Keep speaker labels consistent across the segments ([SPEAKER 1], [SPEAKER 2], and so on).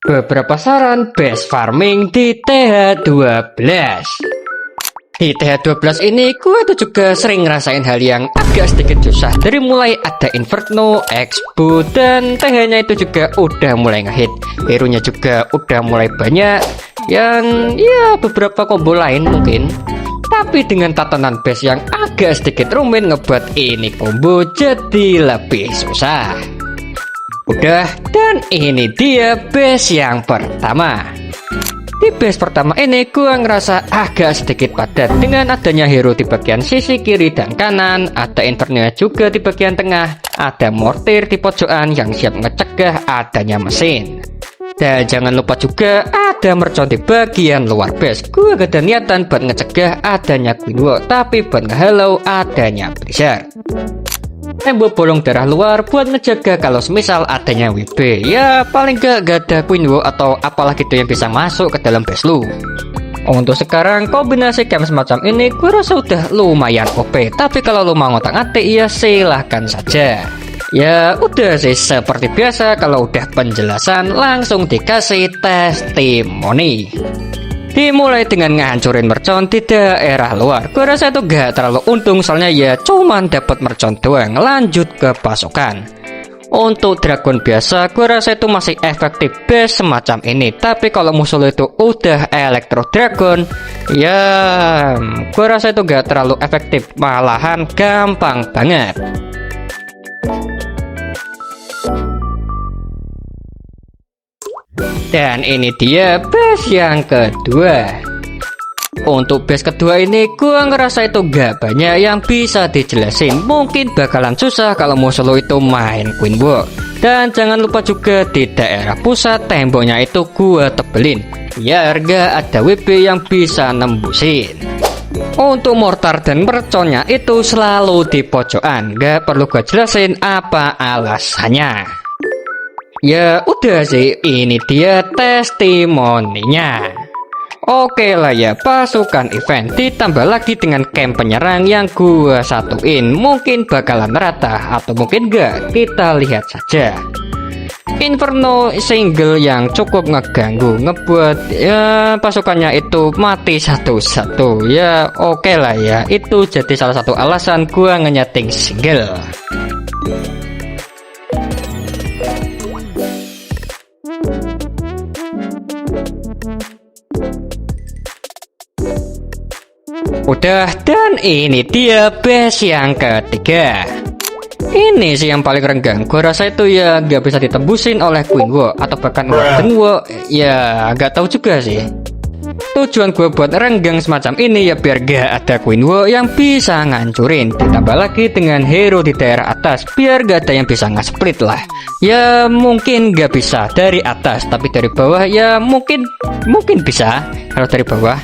[SPEAKER 1] Beberapa saran base farming di TH12. Di TH12 ini gue tuh juga sering ngerasain hal yang agak sedikit susah. Dari mulai ada Inferno, Expo, dan TH-nya itu juga udah mulai ngehit. Hero-nya juga udah mulai banyak. Yang ya beberapa combo lain mungkin. Tapi dengan tatanan base yang agak sedikit rumit ngebuat ini combo jadi lebih susah. Udah, dan ini dia base yang pertama. Di base pertama ini gua ngerasa agak sedikit padat dengan adanya hero di bagian sisi kiri dan kanan, ada Inferno juga di bagian tengah, ada mortir di pojokan yang siap ngecegah adanya mesin. Dan jangan lupa juga ada mercon di bagian luar base. Gua gak ada niatan buat ngecegah adanya Queen Walk, tapi buat ngehalau adanya Blizzard. Tembok bolong darah luar buat ngejaga kalau semisal adanya WB. Ya paling gak ada Queen Walk atau apalah gitu yang bisa masuk ke dalam base lu. Untuk sekarang kombinasi camp semacam ini gue rasa udah lumayan OP. Tapi kalau lu mau ngotak-ngatik ya silahkan saja. Ya udah sih, seperti biasa kalau udah penjelasan langsung dikasih testimoni. Dimulai dengan ngancurin mercon di daerah luar. Gue rasa itu gak terlalu untung, soalnya ya cuman dapat mercon doang. Lanjut ke pasukan. Untuk dragon biasa gue rasa itu masih efektif base semacam ini. Tapi kalau musuh itu udah Electro Dragon, ya gue rasa itu gak terlalu efektif, malahan gampang banget. Dan ini dia base yang kedua. Untuk base kedua ini gua ngerasa itu gak banyak yang bisa dijelasin. Mungkin bakalan susah kalau musuh lo itu main Queen Walk. Dan jangan lupa juga di daerah pusat temboknya itu gua tebelin biar gak ada WB yang bisa nembusin. Untuk mortar dan merconnya itu selalu di pojokan. Gak perlu gua jelasin apa alasannya. Ya udah sih, ini dia testimoninya. Oke lah ya, pasukan event ditambah lagi dengan camp penyerang yang gua satuin. Mungkin bakalan rata atau mungkin gak, kita lihat saja. Inferno single yang cukup ngeganggu, ngebuat ya pasukannya itu mati satu-satu. Ya oke lah ya, itu jadi salah satu alasan gua ngenyeting single. Udah, dan ini dia base yang ketiga. Ini sih yang paling renggang. Gua rasa itu ya gak bisa ditembusin oleh Queen Walk atau bahkan Warden Walk. Ya gak tahu juga sih. Tujuan gue buat renggang semacam ini ya biar gak ada Queen Walk yang bisa ngancurin. Ditambah lagi dengan hero di daerah atas biar gak ada yang bisa nge-split lah. Ya mungkin gak bisa dari atas, tapi dari bawah ya mungkin bisa. Kalau dari bawah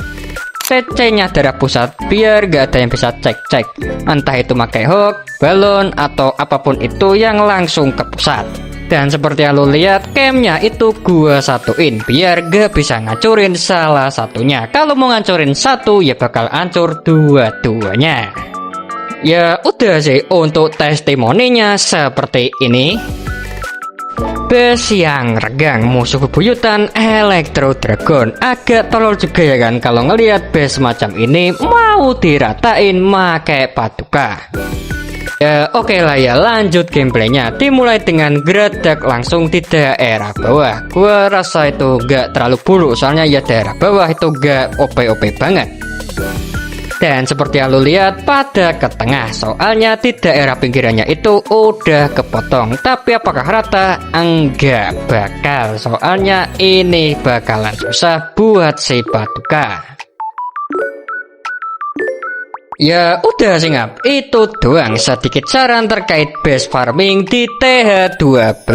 [SPEAKER 1] CC-nya darah pusat biar gak ada yang bisa cek-cek, entah itu pakai hook, balon, atau apapun itu yang langsung ke pusat. Dan seperti yang lo lihat, campnya itu gua satuin biar gak bisa ngancurin salah satunya. Kalau mau ngancurin satu ya bakal hancur dua-duanya. Ya udah sih, untuk testimoninya seperti ini. Base yang regang, musuh bebuyutan Electro Dragon. Agak tolol juga ya kan kalau ngelihat base semacam ini mau diratain make paduka. Ya oke lah ya, lanjut gameplaynya. Dimulai dengan geradak langsung di daerah bawah. Gua rasa itu gak terlalu buruk, soalnya ya daerah bawah itu gak OP-OP banget. Dan seperti yang lo lihat pada ke tengah, soalnya di daerah pinggirannya itu udah kepotong. Tapi apakah rata? Enggak bakal, soalnya ini bakalan susah buat si paduka. Ya udah sih ngap, itu doang sedikit saran terkait base farming di TH12.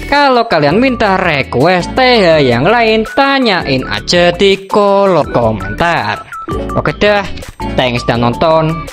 [SPEAKER 1] Kalau kalian minta request TH yang lain, tanyain aja di kolom komentar. Oke dah, thanks dan nonton.